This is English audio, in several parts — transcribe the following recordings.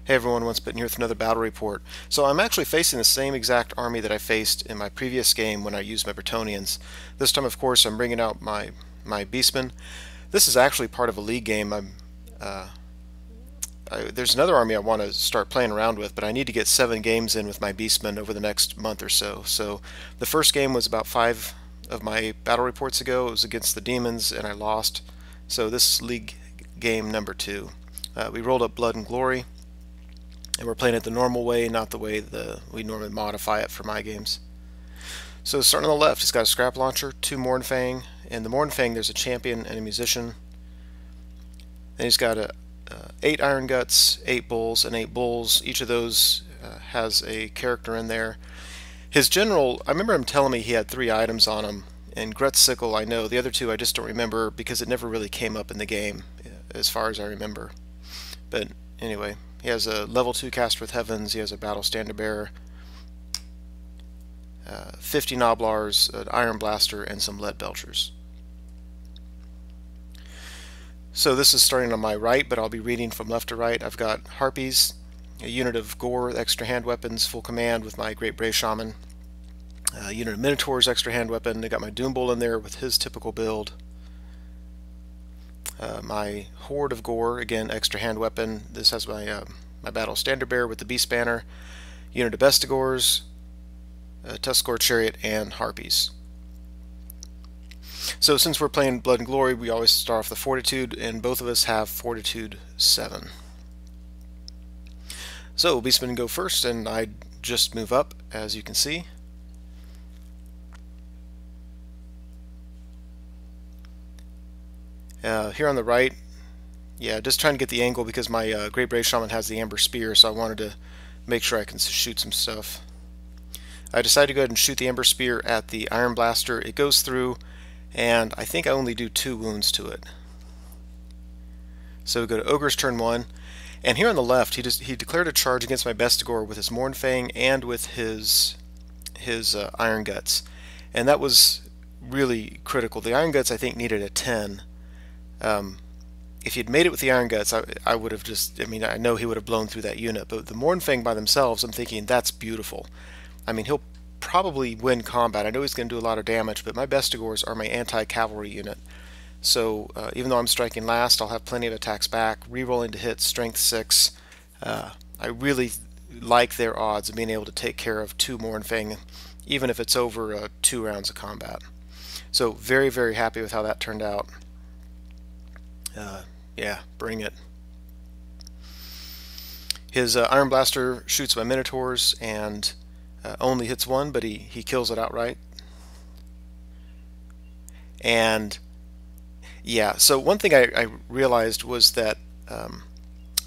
Hey everyone, Once Bitten here with another battle report. So I'm actually facing the same exact army that I faced in my previous game when I used my Bretonnians. This time, of course, I'm bringing out my Beastmen. This is actually part of a league game. There's another army I want to start playing around with, but I need to get 7 games in with my Beastmen over the next month or so. So the first game was about 5 of my battle reports ago. It was against the demons, and I lost. So this is league game number 2. We rolled up Blood and Glory. And we're playing it the normal way, not the way we normally modify it for my games. So starting on the left, he's got a scrap launcher, 2 Mournfang. In the Mournfang, there's a champion and a musician. Then he's got 8 Iron Guts, 8 Bulls, and 8 Bulls. Each of those has a character in there. His general, I remember him telling me he had 3 items on him. And Gret's Sickle, I know. The other 2 I just don't remember because it never really came up in the game, as far as I remember. But anyway. He has a level 2 Caster with Heavens, he has a Battle Standard Bearer, 50 Noblars, an Iron Blaster, and some Lead Belchers. So this is starting on my right, but I'll be reading from left to right. I've got Harpies, a unit of Gore, extra hand weapons, full command with my Great Brave Shaman, a unit of Minotaurs, extra hand weapon. I got my Doombull in there with his typical build. My Horde of Gore, again, extra hand weapon. This has my my Battle Standard Bearer with the Beast Banner, unit of Bestigors, Tuskor Chariot, and Harpies. So since we're playing Blood and Glory, we always start off the Fortitude, and both of us have Fortitude 7. So Beastmen go first, and I just move up, as you can see. Here on the right, yeah, just trying to get the angle because my Great Brave Shaman has the Amber Spear, so I wanted to make sure I can shoot some stuff. I decided to go ahead and shoot the Amber Spear at the Iron Blaster. It goes through, and I think I only do 2 wounds to it. So we go to Ogres turn 1, and here on the left, he declared a charge against my Bestigor with his Mournfang and with his Iron Guts, and that was really critical. The Iron Guts I think needed a 10. If he'd made it with the Iron Guts, I would have just, I mean, I know he would have blown through that unit, but the Mournfang by themselves, I'm thinking, that's beautiful. I mean, he'll probably win combat. I know he's going to do a lot of damage, but my Bestigors are my anti-cavalry unit. So even though I'm striking last, I'll have plenty of attacks back, re-rolling to hit, strength 6. I really like their odds of being able to take care of 2 Mournfang, even if it's over 2 rounds of combat. So very, very happy with how that turned out. Yeah, bring it. His Iron Blaster shoots my Minotaurs and only hits 1, but he kills it outright. And yeah, so one thing I realized was that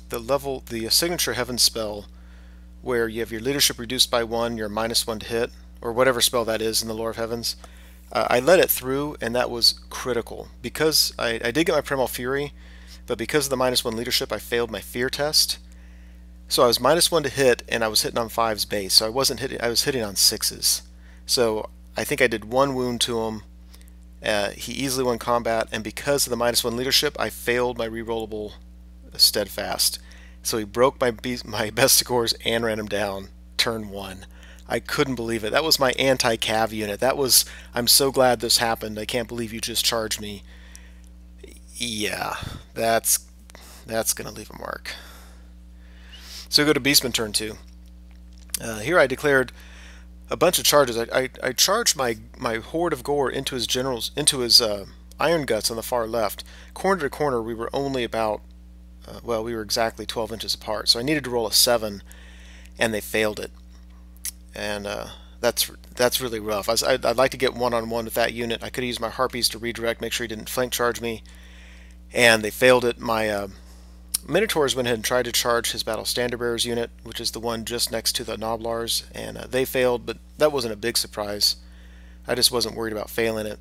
the signature Heaven spell, where you have your leadership reduced by 1, you're -1 to hit, or whatever spell that is in the Lore of Heavens, I let it through, and that was critical because I did get my Primal Fury, but because of the -1 leadership, I failed my fear test. So I was -1 to hit, and I was hitting on 5's base, so I wasn't hitting. I was hitting on 6's. So I think I did 1 wound to him. He easily won combat, and because of the -1 leadership, I failed my rerollable steadfast. So he broke my Bestigors and ran him down turn 1. I couldn't believe it. That was my anti-cav unit. That was. I'm so glad this happened. I can't believe you just charged me. Yeah, that's gonna leave a mark. So we go to Beastman turn 2. Here I declared a bunch of charges. I charged my Horde of Gore into his generals, into his Iron Guts on the far left. Corner to corner, we were only about, well, we were exactly 12 inches apart. So I needed to roll a 7, and they failed it. And that's really rough. I'd like to get one-on-one with that unit. I could use my Harpies to redirect, make sure he didn't flank charge me, and they failed it. My Minotaurs went ahead and tried to charge his Battle Standard Bearers unit, which is the one just next to the Noblars, and they failed, but that wasn't a big surprise. I just wasn't worried about failing it.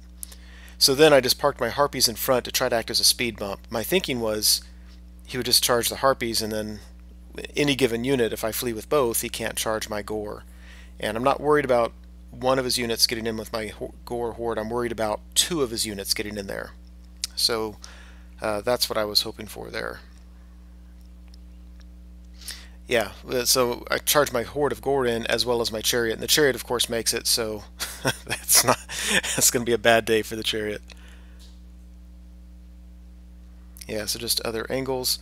So then I just parked my Harpies in front to try to act as a speed bump. My thinking was he would just charge the Harpies, and then any given unit, if I flee with both, he can't charge my Gore. And I'm not worried about one of his units getting in with my Gore Horde. I'm worried about 2 of his units getting in there. So that's what I was hoping for there. Yeah, so I charge my Horde of Gore in as well as my Chariot, and the Chariot, of course, makes it, so that's going to be a bad day for the Chariot. Yeah, so just other angles.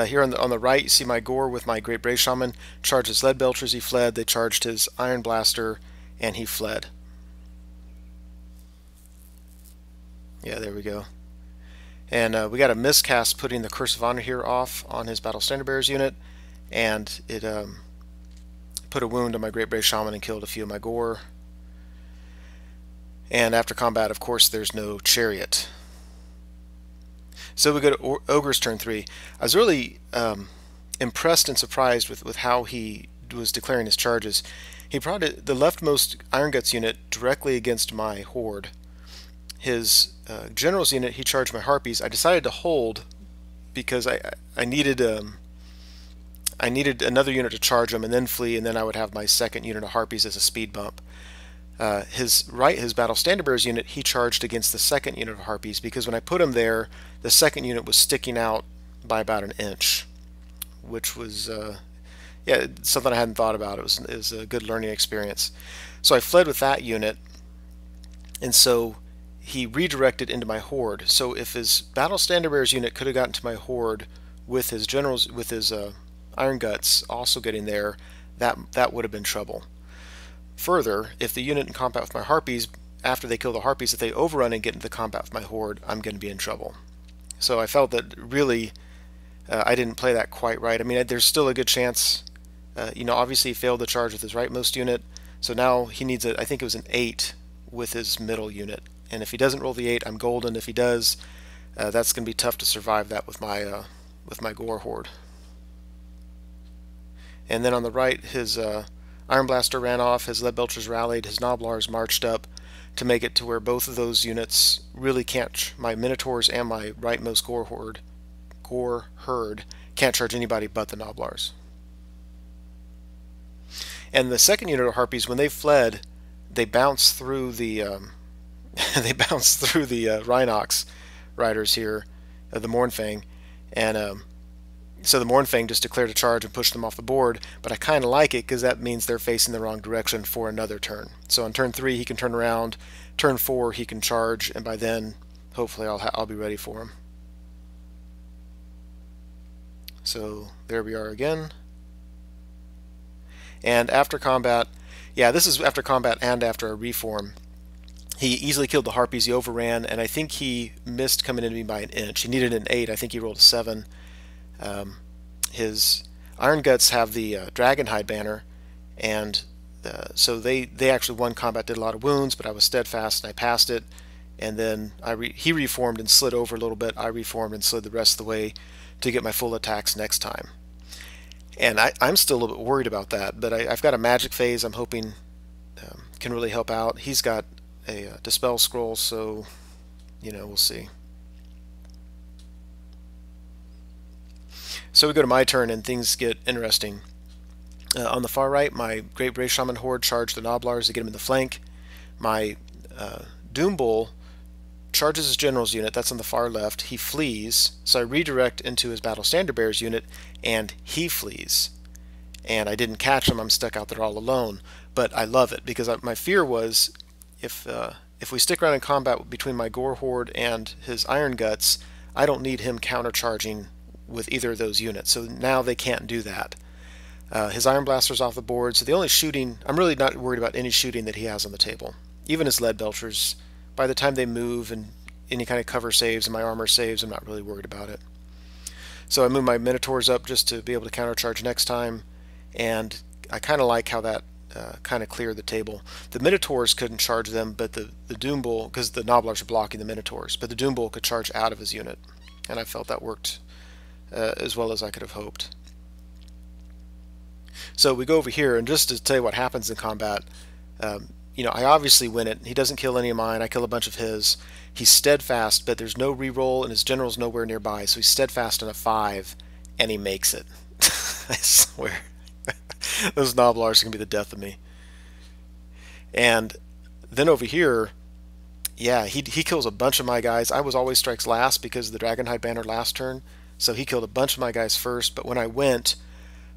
Here on the right, you see my Gore with my Great Brave Shaman. Charged his Lead Belchers, he fled. They charged his Iron Blaster, and he fled. Yeah, there we go. And we got a miscast putting the Curse of Honor here off on his Battle Standard Bearers unit, and it put a wound on my Great Brave Shaman and killed a few of my Gore. And after combat, of course, there's no Chariot. So we go to Ogres turn 3. I was really impressed and surprised with how he was declaring his charges. He brought the leftmost Iron Guts unit directly against my Horde. His General's unit, he charged my Harpies. I decided to hold because I needed another unit to charge them and then flee, and then I would have my second unit of Harpies as a speed bump. His Battle Standard Bearers unit, he charged against the second unit of Harpies because when I put him there, the second unit was sticking out by about an inch, which was yeah, something I hadn't thought about. It was a good learning experience. So I fled with that unit, and so he redirected into my Horde. So if his Battle Standard Bearers unit could have gotten to my Horde with his generals, with his Iron Guts also getting there, that would have been trouble. Further, if the unit in combat with my Harpies, after they kill the Harpies, if they overrun and get into the combat with my Horde, I'm going to be in trouble. So I felt that really I didn't play that quite right. I mean, there's still a good chance. You know, obviously he failed the charge with his rightmost unit, so now he needs I think it was an 8 with his middle unit. And if he doesn't roll the 8, I'm golden. If he does, that's going to be tough to survive that with my Gore Horde. And then on the right, his Iron Blaster ran off, his Lead Belchers rallied, his Gnoblars marched up to make it to where both of those units really can't, my Minotaurs and my rightmost Gore Herd can't charge anybody but the Gnoblars. And the second unit of Harpies, when they fled, they bounced through the they bounced through the Rhinox riders here, the Mournfang, and so the Mournfang just declared a charge and pushed them off the board, but I kind of like it because that means they're facing the wrong direction for another turn. So on turn 3 he can turn around, turn 4 he can charge, and by then hopefully I'll be ready for him. So there we are again. And after combat, yeah, this is after combat and after a reform. He easily killed the Harpies, he overran, and I think he missed coming into me by an inch. He needed an 8, I think he rolled a 7. His Iron Guts have the Dragonhide banner, and so they actually won combat, did a lot of wounds, but I was steadfast and I passed it, and then he reformed and slid over a little bit. I reformed and slid the rest of the way to get my full attacks next time. And I'm still a little bit worried about that, but I've got a magic phase I'm hoping can really help out. He's got a Dispel Scroll, so you know, we'll see. So we go to my turn and things get interesting. On the far right, my Great Brave Shaman Horde charged the Gnoblars to get him in the flank. My Doombull charges his General's unit, that's on the far left. He flees, so I redirect into his Battle Standard Bearers unit, and he flees. And I didn't catch him, I'm stuck out there all alone. But I love it, because my fear was if we stick around in combat between my Gore Horde and his Iron Guts, I don't need him countercharging with either of those units, so now they can't do that. His Iron Blaster's off the board, so the only shooting, I'm really not worried about any shooting that he has on the table. Even his Lead Belchers, by the time they move and any kind of cover saves and my armor saves, I'm not really worried about it. So I move my Minotaurs up just to be able to countercharge next time, and I kind of like how that kind of cleared the table. The Minotaurs couldn't charge them, but the Doombull, because the Gnoblars are blocking the Minotaurs, but the Doombull could charge out of his unit, and I felt that worked as well as I could have hoped. So we go over here, and just to tell you what happens in combat, you know, I obviously win it. He doesn't kill any of mine. I kill a bunch of his. He's steadfast, but there's no reroll, and his general's nowhere nearby, so he's steadfast on a 5, and he makes it. I swear. Those Gnoblars are going to be the death of me. And then over here, yeah, he kills a bunch of my guys. I was always strikes last because of the Dragonhide banner last turn, so he killed a bunch of my guys first, but when I went,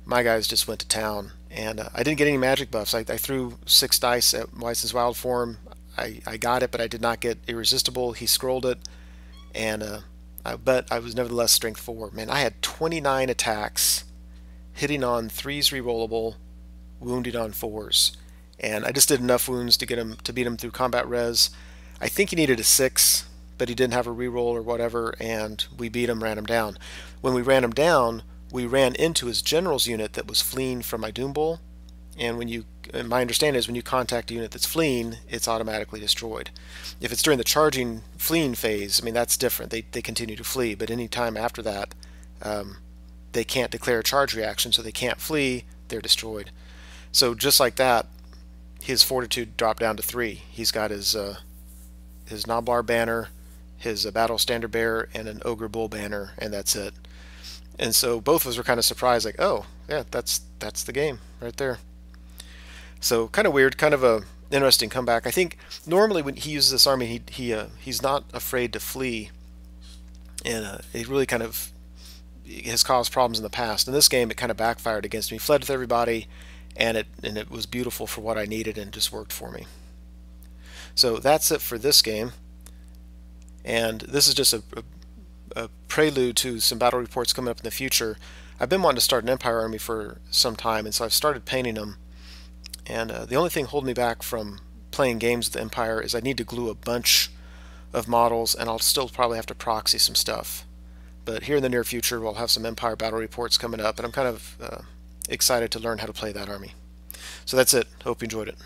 my guys just went to town. And I didn't get any magic buffs. I threw 6 dice at Weiss's Wild Form. I got it, but I did not get Irresistible. He scrolled it, and but I was nevertheless strength 4. Man, I had 29 attacks, hitting on 3s rerollable, wounding on 4s. And I just did enough wounds to get him to beat him through combat res. I think he needed a 6, but he didn't have a reroll or whatever, and we beat him, ran him down. When we ran him down, we ran into his general's unit that was fleeing from my Doombull, and my understanding is when you contact a unit that's fleeing, it's automatically destroyed. If it's during the charging fleeing phase, I mean, that's different. They continue to flee, but any time after that, they can't declare a charge reaction, so they can't flee, they're destroyed. So just like that, his fortitude dropped down to 3. He's got his Noblar banner, his Battle Standard Bearer, and an Ogre Bull banner, and that's it. And so both of us were kind of surprised, like, oh, yeah, that's the game right there. So kind of weird, kind of a interesting comeback. I think normally when he uses this army, he's not afraid to flee, and it really kind of has caused problems in the past. In this game, it kind of backfired against me. Fled with everybody, and it was beautiful for what I needed, and just worked for me. So that's it for this game, and this is just a prelude to some battle reports coming up in the future. I've been wanting to start an Empire army for some time, and so I've started painting them. And the only thing holding me back from playing games with the Empire is I need to glue a bunch of models, and I'll still probably have to proxy some stuff. But here in the near future, we'll have some Empire battle reports coming up, and I'm kind of excited to learn how to play that army. So that's it. Hope you enjoyed it.